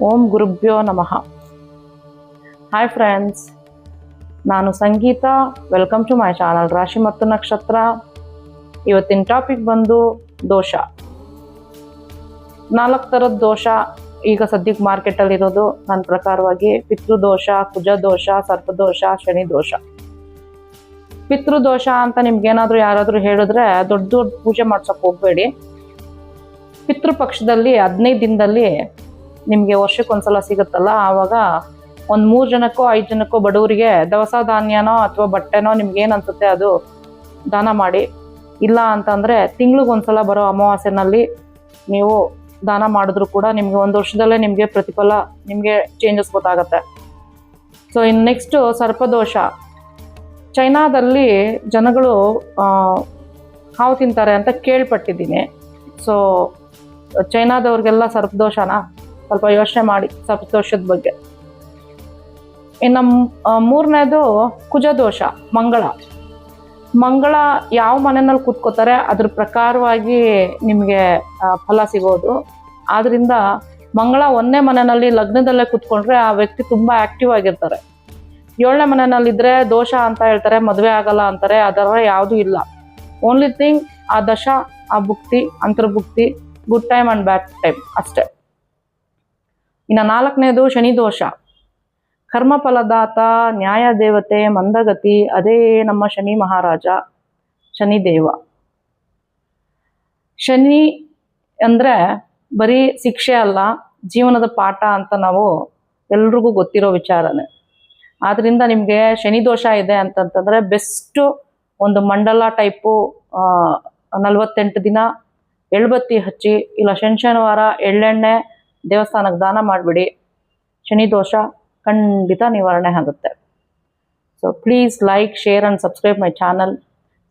ಓಂ ಗುರುಭ್ಯೋ ನಮಃ. Hi friends, ನಾನು ಸಂಗೀತ. ವೆಲ್ಕಮ್ ಟು ಮೈ ಚಾನಲ್ ರಾಶಿ ಮತ್ತು ನಕ್ಷತ್ರ. ಇವತ್ತಿನ ಟಾಪಿಕ್ ಬಂದು ದೋಷ. 4 ಥರದ ದೋಷ ಈಗ ಸದ್ಯಕ್ಕೆ ಮಾರ್ಕೆಟಲ್ಲಿರೋದು ನನ್ನ ಪ್ರಕಾರವಾಗಿ ಪಿತೃದೋಷ, ಕುಜದೋಷ, ಸರ್ಪದೋಷ, ಶನಿ ದೋಷ. ಪಿತೃದೋಷ ಅಂತ ನಿಮ್ಗೇನಾದರೂ ಯಾರಾದರೂ ಹೇಳಿದ್ರೆ ದೊಡ್ಡ ದೊಡ್ಡ ಪೂಜೆ ಮಾಡ್ಸೋಕೆ ಹೋಗಬೇಡಿ. ಪಿತೃಪಕ್ಷದಲ್ಲಿ 15 ದಿನದಲ್ಲಿ ನಿಮಗೆ ವರ್ಷಕ್ಕೊಂದ್ಸಲ ಸಿಗುತ್ತಲ್ಲ, ಆವಾಗ ಒಂದು 3 ಜನಕ್ಕೋ 5 ಜನಕ್ಕೋ ಬಡವರಿಗೆ ದವಸ ಧಾನ್ಯನೋ ಅಥವಾ ಬಟ್ಟೆನೋ ನಿಮ್ಗೇನು ಅನ್ಸುತ್ತೆ ಅದು ದಾನ ಮಾಡಿ. ಇಲ್ಲ ಅಂತಂದರೆ ತಿಂಗಳಿಗೊಂದ್ಸಲ ಬರೋ ಅಮಾವಾಸ್ಯೆನಲ್ಲಿ ನೀವು ದಾನ ಮಾಡಿದ್ರು ಕೂಡ ನಿಮಗೆ 1 ವರ್ಷದಲ್ಲೇ ನಿಮಗೆ ಪ್ರತಿಫಲ, ನಿಮಗೆ ಚೇಂಜಸ್ ಗೊತ್ತಾಗತ್ತೆ. ಸೊ ಇನ್ನು ನೆಕ್ಸ್ಟು ಸರ್ಪದೋಷ. ಚೈನಾದಲ್ಲಿ ಜನಗಳು ಹಾವು ತಿಂತಾರೆ ಅಂತ ಕೇಳ್ಪಟ್ಟಿದ್ದೀನಿ. ಸೊ ಚೈನಾದವ್ರಿಗೆಲ್ಲ ಸರ್ಪದೋಷನ ಸ್ವಲ್ಪ ಯೋಚನೆ ಮಾಡಿ ಸರ್ಪದೋಷದ ಬಗ್ಗೆ. ಇನ್ನು 3ನೇದು ಕುಜದೋಷ, ಮಂಗಳ ಯಾವ ಮನೆಯಲ್ಲಿ ಕೂತ್ಕೋತಾರೆ ಅದ್ರ ಪ್ರಕಾರವಾಗಿ ನಿಮಗೆ ಫಲ ಸಿಗೋದು. ಆದ್ದರಿಂದ ಮಂಗಳ 1ನೇ ಮನೆಯಲ್ಲಿ ಲಗ್ನದಲ್ಲೇ ಕೂತ್ಕೊಂಡ್ರೆ ಆ ವ್ಯಕ್ತಿ ತುಂಬ ಆ್ಯಕ್ಟಿವ್ ಆಗಿರ್ತಾರೆ. 7ನೇ ಮನೆಯಲ್ಲಿದ್ದರೆ ದೋಷ ಅಂತ ಹೇಳ್ತಾರೆ, ಮದುವೆ ಆಗಲ್ಲ ಅಂತಾರೆ. ಅದರ ಯಾವುದೂ ಇಲ್ಲ. ಓನ್ಲಿ ಥಿಂಗ್ ಆ ದಶ, ಆ ಭುಕ್ತಿ, ಅಂತರ್ಭುಕ್ತಿ, good time and bad time ಅಷ್ಟೇ. ಇನ್ನು 4ನೇದು ಶನಿ ದೋಷ. ಕರ್ಮಫಲದಾತ, ನ್ಯಾಯ ದೇವತೆ, ಮಂದಗತಿ, ಅದೇ ನಮ್ಮ ಶನಿ ಮಹಾರಾಜ, ಶನಿ ದೇವ. ಶನಿ ಅಂದರೆ ಬರೀ ಶಿಕ್ಷೆ ಅಲ್ಲ, ಜೀವನದ ಪಾಠ ಅಂತ ನಾವು ಎಲ್ರಿಗೂ ಗೊತ್ತಿರೋ ವಿಚಾರನೇ. ಆದ್ದರಿಂದ ನಿಮಗೆ ಶನಿ ದೋಷ ಇದೆ ಅಂತಂತಂದರೆ ಬೆಸ್ಟು ಒಂದು ಮಂಡಲ ಟೈಪು 48 ದಿನ ಎಳ್ಬತ್ತಿ ಹಚ್ಚಿ, ಇಲ್ಲ ಶನಿವಾರ ಎಳ್ಳೆಣ್ಣೆ ದೇವಸ್ಥಾನಕ್ಕೆ ದಾನ ಮಾಡಿಬಿಡಿ. ಶನಿ ದೋಷ ಖಂಡಿತ ನಿವಾರಣೆ ಆಗುತ್ತೆ. So please like, share and subscribe my channel.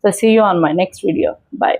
So see you on my next video. Bye.